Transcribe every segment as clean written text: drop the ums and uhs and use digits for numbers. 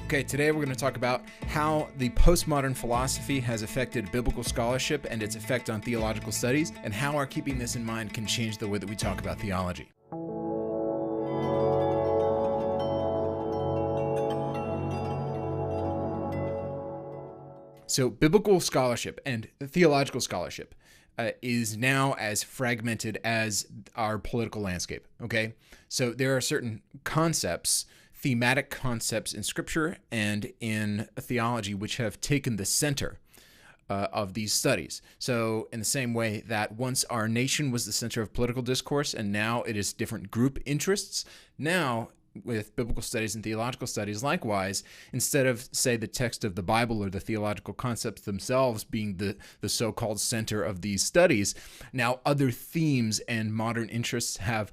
Okay, today we're going to talk about how the postmodern philosophy has affected biblical scholarship and its effect on theological studies, and how our keeping this in mind can change the way that we talk about theology. So biblical scholarship and theological scholarship is now as fragmented as our political landscape, okay? So there are certain concepts, thematic concepts in Scripture and in theology which have taken the center of these studies. So in the same way that once our nation was the center of political discourse and now it is different group interests, now with biblical studies and theological studies, likewise, instead of, say, the text of the Bible or the theological concepts themselves being the so-called center of these studies, now other themes and modern interests have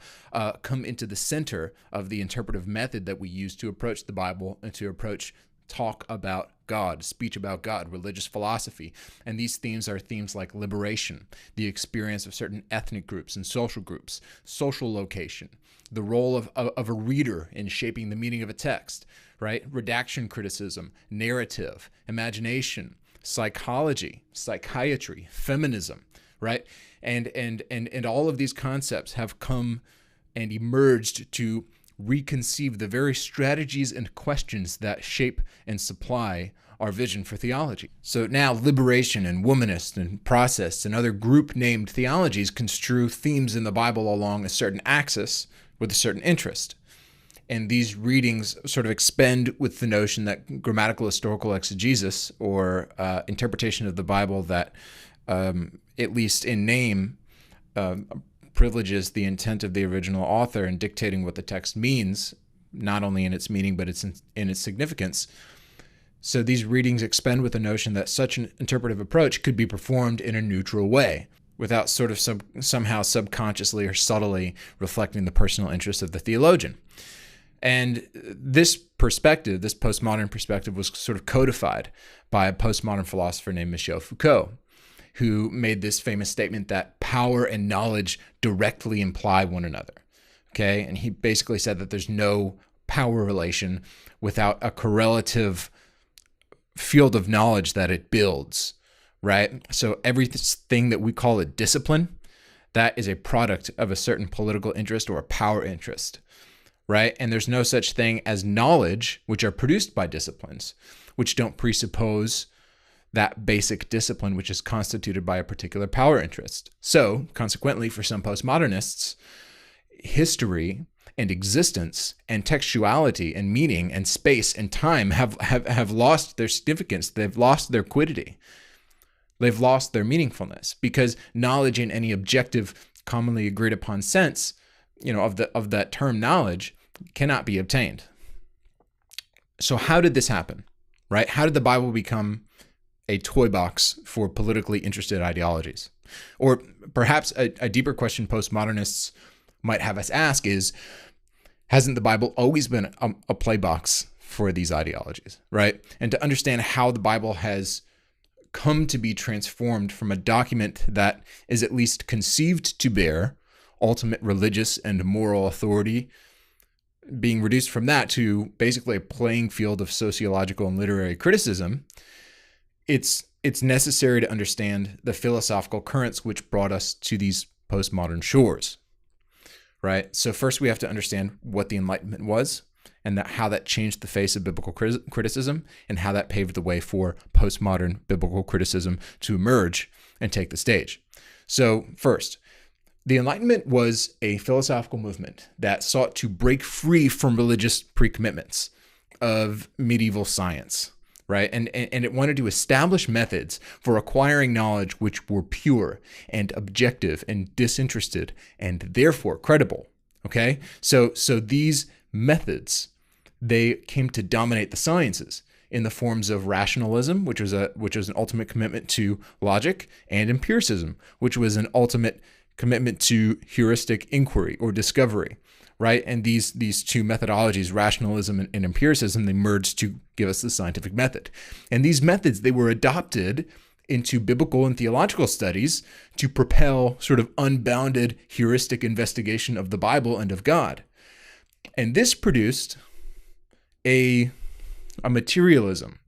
come into the center of the interpretive method that we use to approach the Bible and to approach talk about God, speech about God, religious philosophy. And these themes are themes like liberation, the experience of certain ethnic groups and social groups, social location, the role of a reader in shaping the meaning of a text, right? Redaction criticism, narrative, imagination, psychology, psychiatry, feminism, right? And all of these concepts have come and emerged to reconceive the very strategies and questions that shape and supply our vision for theology. So now liberation and womanist and process and other group-named theologies construe themes in the Bible along a certain axis with a certain interest. And these readings sort of expend with the notion that grammatical historical exegesis, or interpretation of the Bible that, at least in name, privileges the intent of the original author in dictating what the text means, not only in its meaning, but in its significance. So these readings expend with the notion that such an interpretive approach could be performed in a neutral way, without sort of somehow subconsciously or subtly reflecting the personal interests of the theologian. And this perspective, this postmodern perspective, was sort of codified by a postmodern philosopher named Michel Foucault, who made this famous statement that power and knowledge directly imply one another, okay? And he basically said that there's no power relation without a correlative field of knowledge that it builds, right? So everything that we call a discipline, that is a product of a certain political interest or a power interest, right? And there's no such thing as knowledge, which are produced by disciplines, which don't presuppose that basic discipline which is constituted by a particular power interest. So, consequently, for some postmodernists, history and existence and textuality and meaning and space and time have lost their significance. They've lost their quiddity. They've lost their meaningfulness, because knowledge in any objective, commonly agreed upon sense, of that term knowledge, cannot be obtained. So how did this happen, right? How did the Bible become a toy box for politically interested ideologies? Or perhaps a deeper question postmodernists might have us ask is, hasn't the Bible always been a play box for these ideologies, right? And to understand how the Bible has come to be transformed from a document that is at least conceived to bear ultimate religious and moral authority, being reduced from that to basically a playing field of sociological and literary criticism, it's necessary to understand the philosophical currents which brought us to these postmodern shores, right? So first we have to understand what the Enlightenment was, and how that changed the face of biblical criticism, and how that paved the way for postmodern biblical criticism to emerge and take the stage. So first, the Enlightenment was a philosophical movement that sought to break free from religious pre-commitments of medieval science, right? And it wanted to establish methods for acquiring knowledge which were pure and objective and disinterested and therefore credible, okay? So these methods, they came to dominate the sciences in the forms of rationalism, which was an ultimate commitment to logic, and empiricism, which was an ultimate commitment to heuristic inquiry or discovery, right? And these two methodologies, rationalism and empiricism, they merged to give us the scientific method. And these methods, they were adopted into biblical and theological studies to propel sort of unbounded heuristic investigation of the Bible and of God. And this produced a a materialism.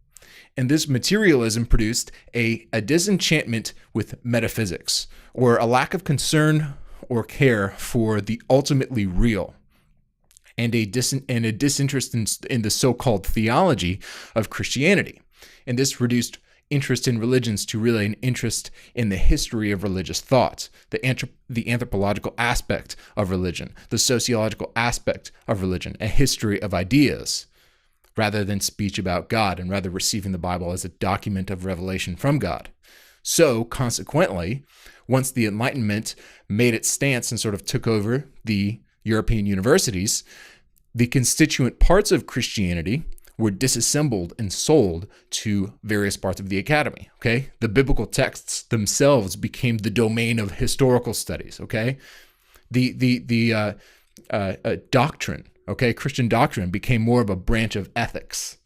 And this materialism produced a disenchantment with metaphysics, or a lack of concern or care for the ultimately real, and a disinterest in the so-called theology of Christianity. And this reduced interest in religions to really an interest in the history of religious thought, the anthropological aspect of religion, the sociological aspect of religion, a history of ideas, rather than speech about God, and rather receiving the Bible as a document of revelation from God. So, consequently, once the Enlightenment made its stance and sort of took over the European universities, the constituent parts of Christianity were disassembled and sold to various parts of the academy, okay? The biblical texts themselves became the domain of historical studies, okay? The doctrine, okay, Christian doctrine became more of a branch of ethics.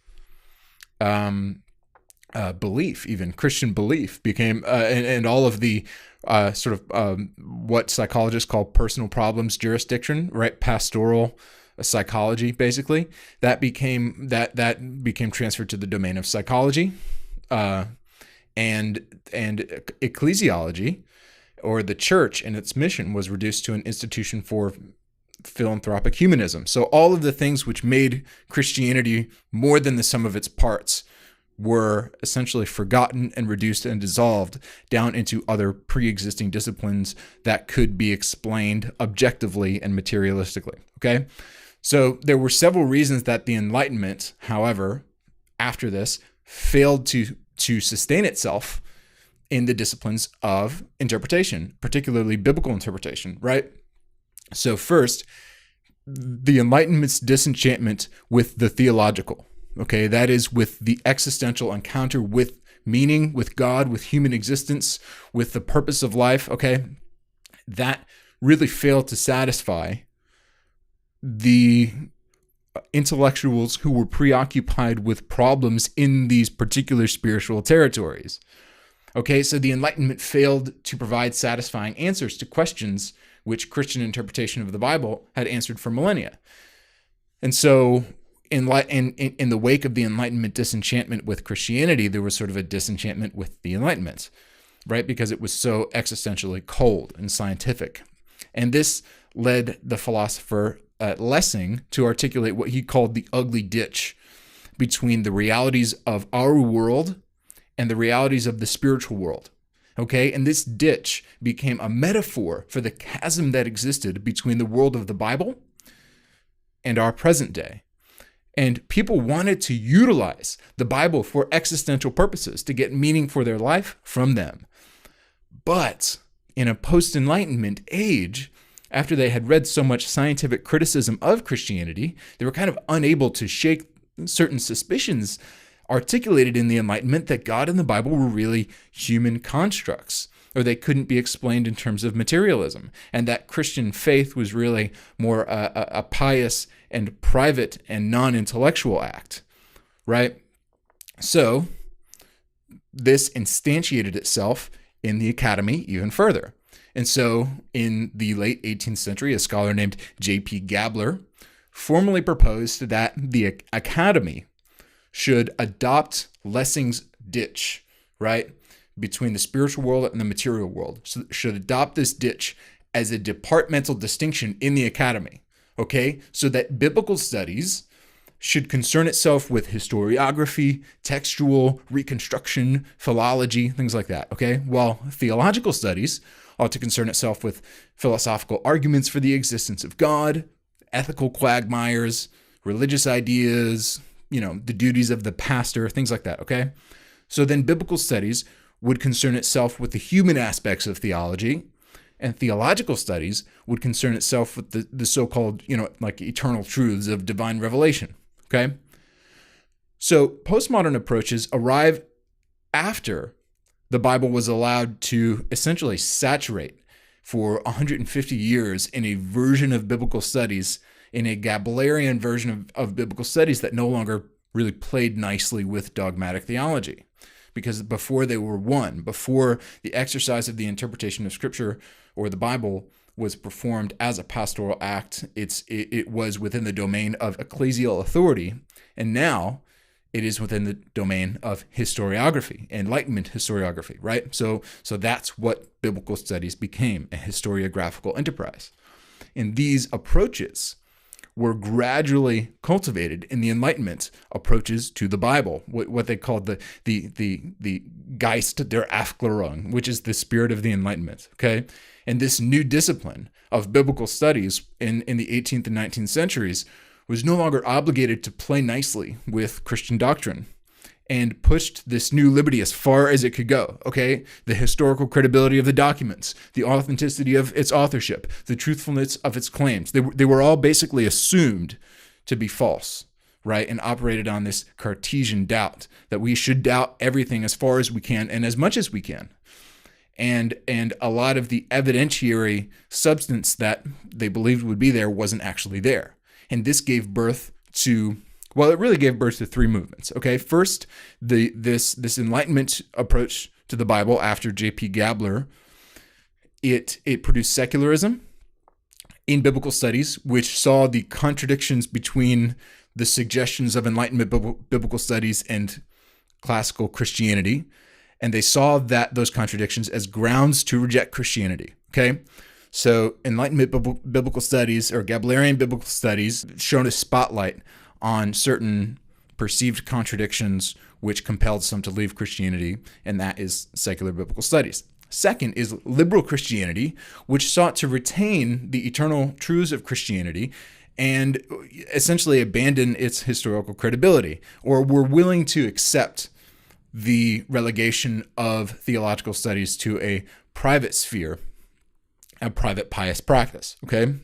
Belief, even Christian belief became, and all of the what psychologists call personal problems jurisdiction, right? Pastoral psychology, basically, that became transferred to the domain of psychology, and ecclesiology, or the church and its mission, was reduced to an institution for philanthropic humanism. So all of the things which made Christianity more than the sum of its parts were essentially forgotten and reduced and dissolved down into other pre-existing disciplines that could be explained objectively and materialistically, okay? So there were several reasons that the Enlightenment, however, after this, failed to sustain itself in the disciplines of interpretation, particularly biblical interpretation, right? So first, the Enlightenment's disenchantment with the theological, okay? That is, with the existential encounter with meaning, with God, with human existence, with the purpose of life, okay? That really failed to satisfy the intellectuals who were preoccupied with problems in these particular spiritual territories. Okay, so the Enlightenment failed to provide satisfying answers to questions which Christian interpretation of the Bible had answered for millennia. And so in the wake of the Enlightenment disenchantment with Christianity, there was sort of a disenchantment with the Enlightenment, right? Because it was so existentially cold and scientific. And this led the philosopher Lessing to articulate what he called the ugly ditch between the realities of our world and the realities of the spiritual world. Okay, and this ditch became a metaphor for the chasm that existed between the world of the Bible and our present day. And people wanted to utilize the Bible for existential purposes, to get meaning for their life from them. But in a post-Enlightenment age, after they had read so much scientific criticism of Christianity, they were kind of unable to shake certain suspicions articulated in the Enlightenment that God and the Bible were really human constructs, or they couldn't be explained in terms of materialism, and that Christian faith was really more a pious and private and non-intellectual act, right? So this instantiated itself in the academy even further. And so in the late 18th century, a scholar named J.P. Gabler formally proposed that the academy should adopt Lessing's ditch, right, between the spiritual world and the material world. So should adopt this ditch as a departmental distinction in the academy, okay? So that biblical studies should concern itself with historiography, textual reconstruction, philology, things like that, okay? While theological studies ought to concern itself with philosophical arguments for the existence of God, ethical quagmires, religious ideas, the duties of the pastor, things like that, okay? So then biblical studies would concern itself with the human aspects of theology, and theological studies would concern itself with the so-called, like eternal truths of divine revelation, okay? So postmodern approaches arrive after the Bible was allowed to essentially saturate for 150 years in a version of biblical studies, in a Gablerian version of biblical studies that no longer really played nicely with dogmatic theology. Because before they were one, before the exercise of the interpretation of Scripture or the Bible was performed as a pastoral act, it was within the domain of ecclesial authority. And now it is within the domain of historiography, Enlightenment historiography, right? So that's what biblical studies became, a historiographical enterprise. And these approaches were gradually cultivated in the Enlightenment approaches to the Bible, what they called the Geist der Aufklärung, which is the spirit of the Enlightenment, okay? And this new discipline of biblical studies in the 18th and 19th centuries was no longer obligated to play nicely with Christian doctrine and pushed this new liberty as far as it could go, okay? The historical credibility of the documents, the authenticity of its authorship, the truthfulness of its claims. They were all basically assumed to be false, right? And operated on this Cartesian doubt that we should doubt everything as far as we can and as much as we can. And a lot of the evidentiary substance that they believed would be there wasn't actually there. And this gave birth to, well, it really gave birth to three movements. Okay, first, this Enlightenment approach to the Bible after J.P. Gabler, it produced secularism in biblical studies, which saw the contradictions between the suggestions of Enlightenment biblical studies and classical Christianity, and they saw those contradictions as grounds to reject Christianity. Okay. So Enlightenment biblical studies, or Gablerian biblical studies, shone a spotlight on certain perceived contradictions which compelled some to leave Christianity, and that is secular biblical studies. Second is liberal Christianity, which sought to retain the eternal truths of Christianity and essentially abandon its historical credibility, or were willing to accept the relegation of theological studies to a private sphere, a private pious practice, okay?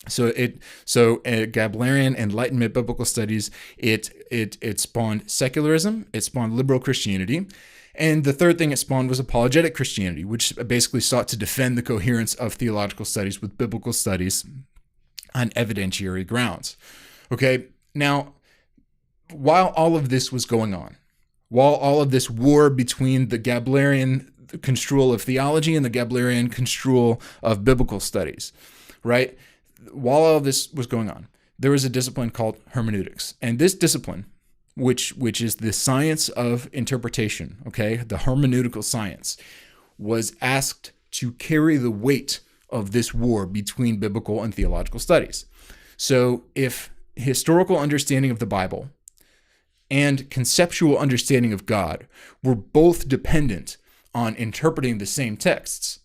So Gablerian Enlightenment biblical studies, it spawned secularism, it spawned liberal Christianity, and the third thing it spawned was apologetic Christianity, which basically sought to defend the coherence of theological studies with biblical studies on evidentiary grounds. Okay, now, while all of this was going on, while all of this war between the Gablerian construal of theology and the Gablerian construal of biblical studies, right? While all of this was going on, there was a discipline called hermeneutics. And this discipline, which is the science of interpretation, okay, the hermeneutical science, was asked to carry the weight of this war between biblical and theological studies. So if historical understanding of the Bible and conceptual understanding of God were both dependent on interpreting the same texts,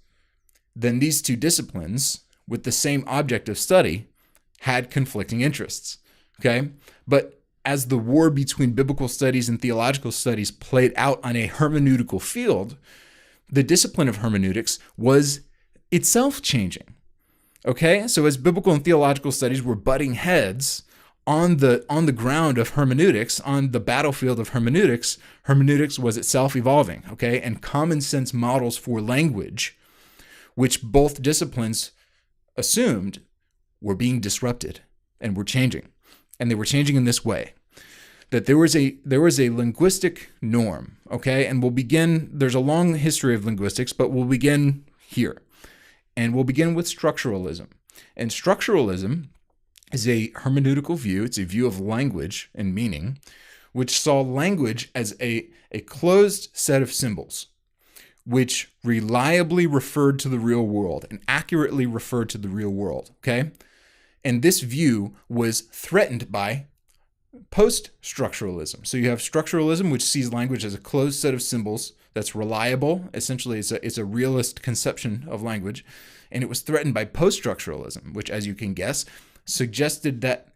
then these two disciplines, with the same object of study, had conflicting interests, okay? But as the war between biblical studies and theological studies played out on a hermeneutical field, the discipline of hermeneutics was itself changing, okay? So as biblical and theological studies were butting heads on the ground of hermeneutics, on the battlefield of hermeneutics, hermeneutics was itself evolving, okay? And common sense models for language, which both disciplines assumed were being disrupted and were changing. And they were changing in this way, that there was a linguistic norm, okay? And there's a long history of linguistics, but we'll begin here. And we'll begin with structuralism. And structuralism is a hermeneutical view. It's a view of language and meaning, which saw language as a closed set of symbols, which reliably referred to the real world and accurately referred to the real world, okay? And this view was threatened by post-structuralism. So you have structuralism, which sees language as a closed set of symbols that's reliable. Essentially, it's a realist conception of language. And it was threatened by post-structuralism, which, as you can guess, suggested that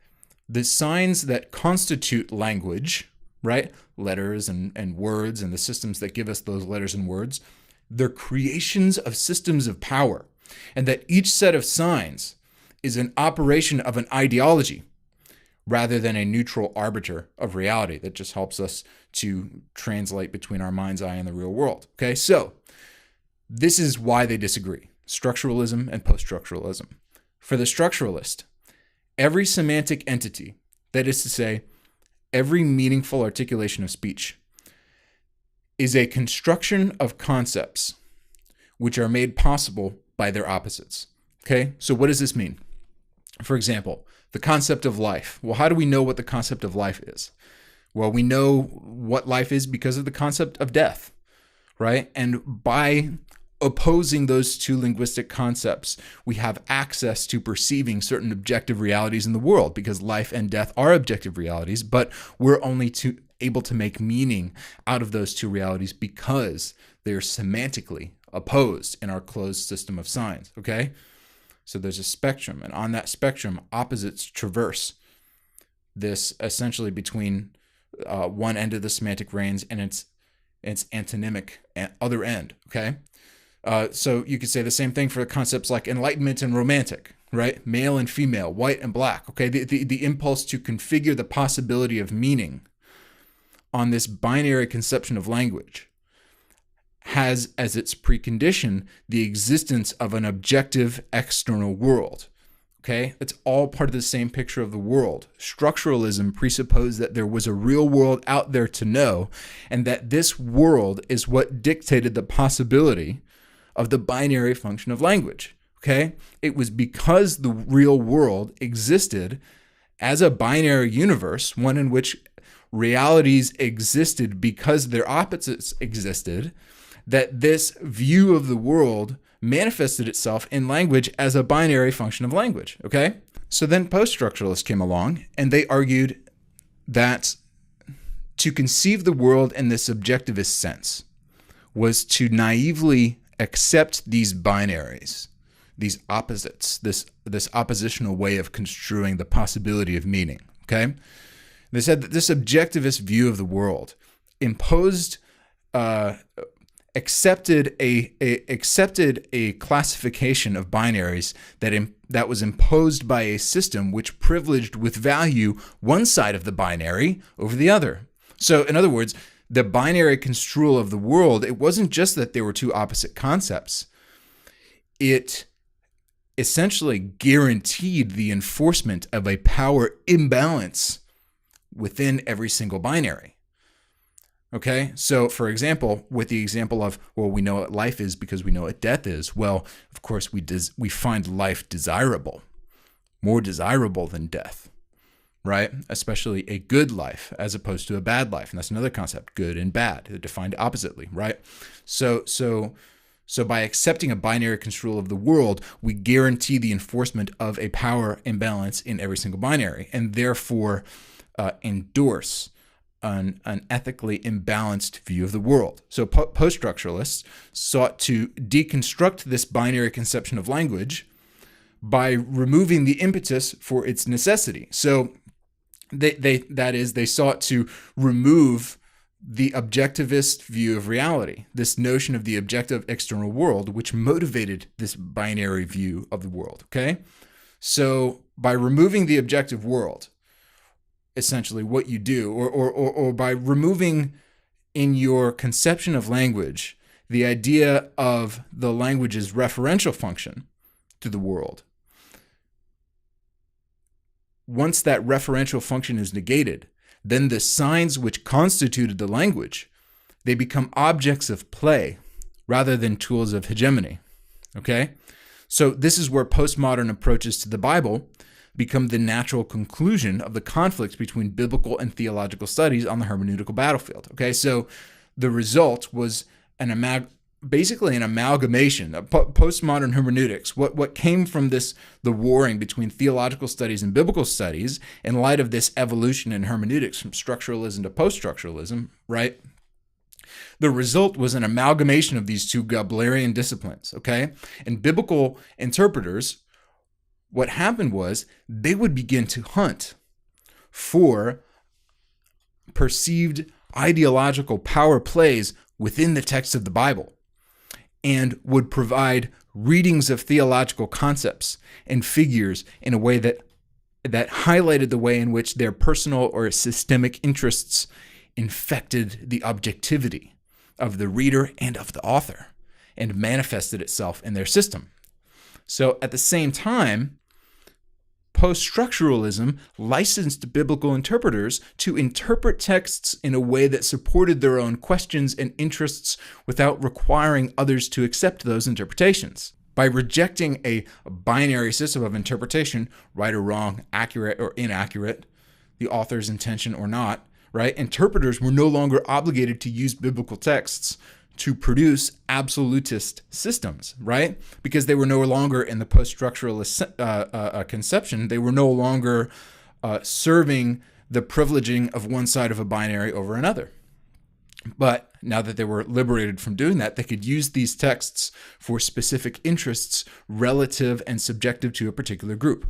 the signs that constitute language, right, letters and words and the systems that give us those letters and words, they're creations of systems of power, and that each set of signs is an operation of an ideology rather than a neutral arbiter of reality that just helps us to translate between our mind's eye and the real world. Okay, so this is why they disagree, structuralism and post-structuralism. For the structuralist, every semantic entity, that is to say, every meaningful articulation of speech, is a construction of concepts which are made possible by their opposites. Okay, so what does this mean? For example, the concept of life. Well, how do we know what the concept of life is? Well, we know what life is because of the concept of death, right? And by opposing those two linguistic concepts, we have access to perceiving certain objective realities in the world, because life and death are objective realities, but we're only able to make meaning out of those two realities because they're semantically opposed in our closed system of signs, okay? So there's a spectrum, and on that spectrum, opposites traverse this essentially between one end of the semantic range and its antonymic other end, okay? So you could say the same thing for concepts like Enlightenment and Romantic, right? Male and female, white and black, okay? The impulse to configure the possibility of meaning on this binary conception of language has as its precondition the existence of an objective external world, okay? It's all part of the same picture of the world. Structuralism presupposed that there was a real world out there to know, and that this world is what dictated the possibility of the binary function of language, okay? It was because the real world existed as a binary universe, one in which realities existed because their opposites existed, that this view of the world manifested itself in language as a binary function of language, okay? So then post-structuralists came along, and they argued that to conceive the world in this subjectivist sense was to naively accept these binaries, these opposites, this oppositional way of construing the possibility of meaning, okay? They said that this objectivist view of the world accepted a classification of binaries that was imposed by a system which privileged with value one side of the binary over the other. So in other words, the binary construal of the world, it wasn't just that there were two opposite concepts. It essentially guaranteed the enforcement of a power imbalance within every single binary. Okay, so for example, with the example of, well, we know what life is because we know what death is. Well, of course, we find life desirable, more desirable than death, right? Especially a good life as opposed to a bad life. And that's another concept, good and bad, they're defined oppositely, right? So by accepting a binary construal of the world, we guarantee the enforcement of a power imbalance in every single binary, and therefore endorse an ethically imbalanced view of the world. So post-structuralists sought to deconstruct this binary conception of language by removing the impetus for its necessity. So they sought to remove the objectivist view of reality, this notion of the objective external world, which motivated this binary view of the world, okay? So by removing the objective world, essentially what you do, or by removing in your conception of language the idea of the language's referential function to the world. Once that referential function is negated, then the signs which constituted the language, they become objects of play rather than tools of hegemony, okay? So this is where postmodern approaches to the Bible become the natural conclusion of the conflict between biblical and theological studies on the hermeneutical battlefield. Okay, so the result was basically an amalgamation of postmodern hermeneutics. What came from the warring between theological studies and biblical studies in light of this evolution in hermeneutics from structuralism to post-structuralism, right? The result was an amalgamation of these two Goebbelian disciplines, okay? And biblical interpreters, what happened was they would begin to hunt for perceived ideological power plays within the text of the Bible and would provide readings of theological concepts and figures in a way that highlighted the way in which their personal or systemic interests infected the objectivity of the reader and of the author and manifested itself in their system. So at the same time, post-structuralism licensed biblical interpreters to interpret texts in a way that supported their own questions and interests without requiring others to accept those interpretations. By rejecting a binary system of interpretation, right or wrong, accurate or inaccurate, the author's intention or not, right? Interpreters were no longer obligated to use biblical texts to produce absolutist systems, right? Because they were no longer in the post-structuralist conception. They were no longer serving the privileging of one side of a binary over another. But now that they were liberated from doing that, they could use these texts for specific interests relative and subjective to a particular group.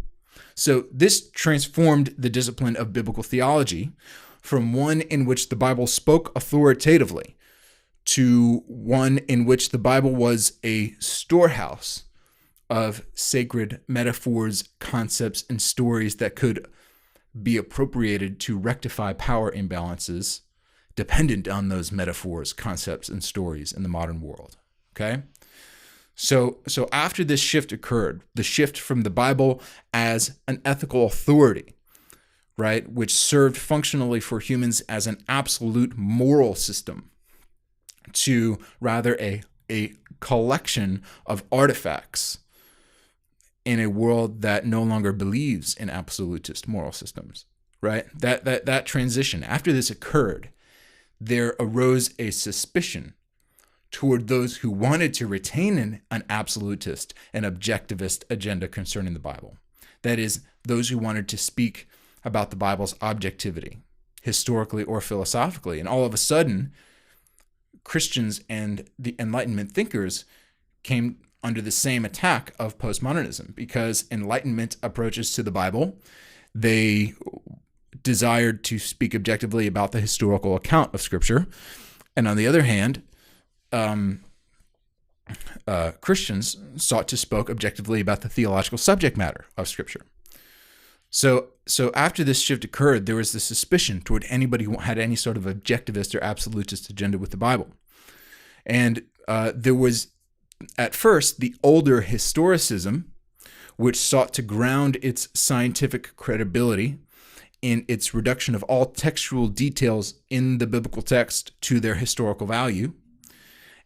So this transformed the discipline of biblical theology from one in which the Bible spoke authoritatively to one in which the Bible was a storehouse of sacred metaphors, concepts, and stories that could be appropriated to rectify power imbalances dependent on those metaphors, concepts, and stories in the modern world. Okay? So after this shift occurred, the shift from the Bible as an ethical authority, right, which served functionally for humans as an absolute moral system, to rather a collection of artifacts in a world that no longer believes in absolutist moral systems, right? That transition, after this occurred, there arose a suspicion toward those who wanted to retain an absolutist and objectivist agenda concerning the Bible. That is, those who wanted to speak about the Bible's objectivity, historically or philosophically. And all of a sudden, Christians and the Enlightenment thinkers came under the same attack of postmodernism, because Enlightenment approaches to the Bible, they desired to speak objectively about the historical account of Scripture. And on the other hand, Christians sought to speak objectively about the theological subject matter of Scripture. So after this shift occurred, there was the suspicion toward anybody who had any sort of objectivist or absolutist agenda with the Bible. And there was, at first, the older historicism, which sought to ground its scientific credibility in its reduction of all textual details in the biblical text to their historical value,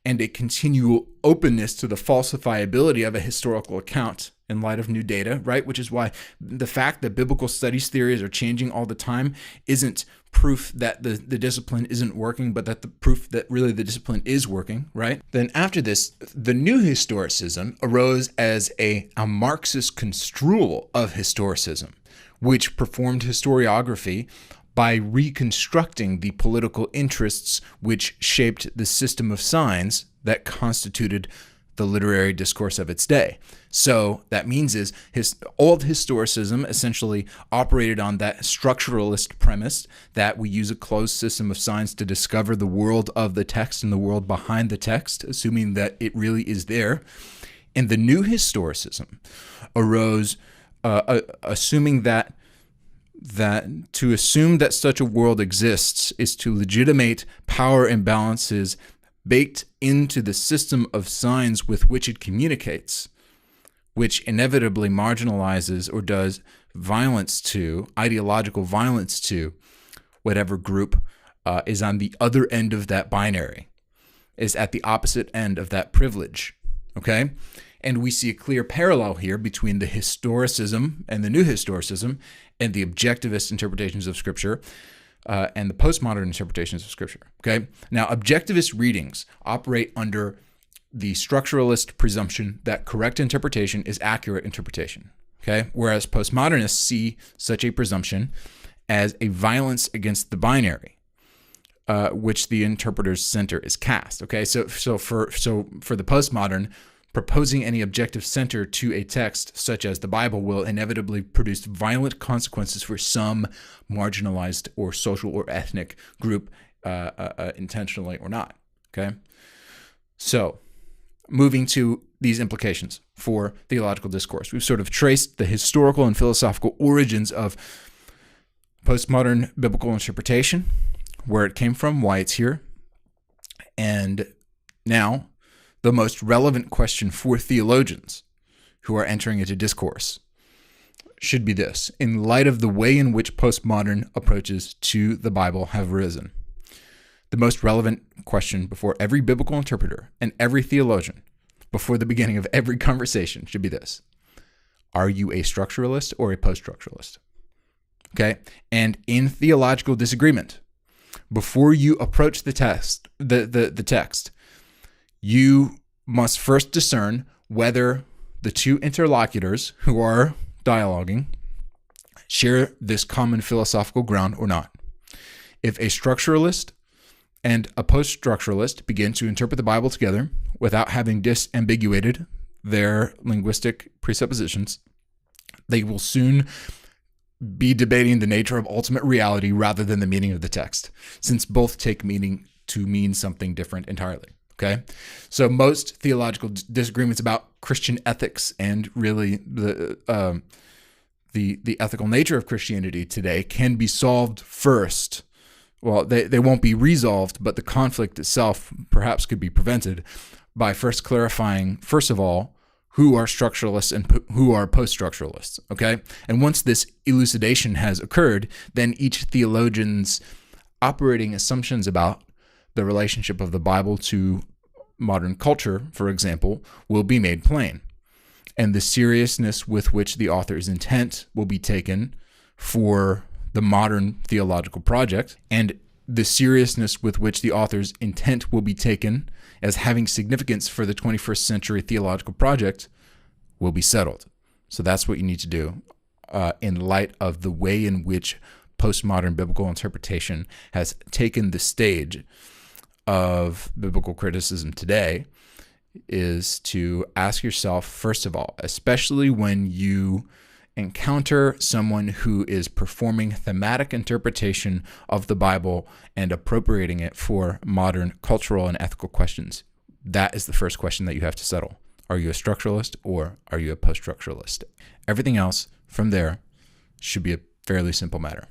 and a continual openness to the falsifiability of a historical account in light of new data, right? Which is why the fact that biblical studies theories are changing all the time isn't proof that the discipline isn't working, but that the proof that really the discipline is working, right? Then after this, the new historicism arose as a Marxist construal of historicism, which performed historiography by reconstructing the political interests which shaped the system of signs that constituted the literary discourse of its day. So that means is old historicism essentially operated on that structuralist premise that we use a closed system of signs to discover the world of the text and the world behind the text, assuming that it really is there. And the new historicism arose assuming that to assume that such a world exists is to legitimate power imbalances baked into the system of signs with which it communicates, which inevitably marginalizes or does violence to, ideological violence to, whatever group is on the other end of that binary, is at the opposite end of that privilege, okay? And we see a clear parallel here between the historicism and the new historicism and the objectivist interpretations of Scripture and the postmodern interpretations of Scripture. Okay. Now, objectivist readings operate under the structuralist presumption that correct interpretation is accurate interpretation. Okay. Whereas postmodernists see such a presumption as a violence against the binary, which the interpreter's center is cast. Okay. So for the postmodern, proposing any objective center to a text such as the Bible will inevitably produce violent consequences for some marginalized or social or ethnic group, intentionally or not. Okay? So, moving to these implications for theological discourse. We've sort of traced the historical and philosophical origins of postmodern biblical interpretation, where it came from, why it's here, and now the most relevant question for theologians who are entering into discourse should be this: in light of the way in which postmodern approaches to the Bible have arisen, the most relevant question before every biblical interpreter and every theologian before the beginning of every conversation should be this: are you a structuralist or a post-structuralist? Okay? And in theological disagreement, before you approach the text, you must first discern whether the two interlocutors who are dialoguing share this common philosophical ground or not. If a structuralist and a post-structuralist begin to interpret the Bible together without having disambiguated their linguistic presuppositions, they will soon be debating the nature of ultimate reality rather than the meaning of the text, since both take meaning to mean something different entirely. Okay, so most theological disagreements about Christian ethics and really the ethical nature of Christianity today can be solved first. Well, they won't be resolved, but the conflict itself perhaps could be prevented by first clarifying, first of all, who are structuralists and who are post-structuralists, okay? And once this elucidation has occurred, then each theologian's operating assumptions about the relationship of the Bible to modern culture, for example, will be made plain. And the seriousness with which the author's intent will be taken for the modern theological project, and the seriousness with which the author's intent will be taken as having significance for the 21st century theological project will be settled. So that's what you need to do in light of the way in which postmodern biblical interpretation has taken the stage of biblical criticism today, is to ask yourself, first of all, especially when you encounter someone who is performing thematic interpretation of the Bible and appropriating it for modern cultural and ethical questions. That is the first question that you have to settle. Are you a structuralist or are you a post-structuralist? Everything else from there should be a fairly simple matter.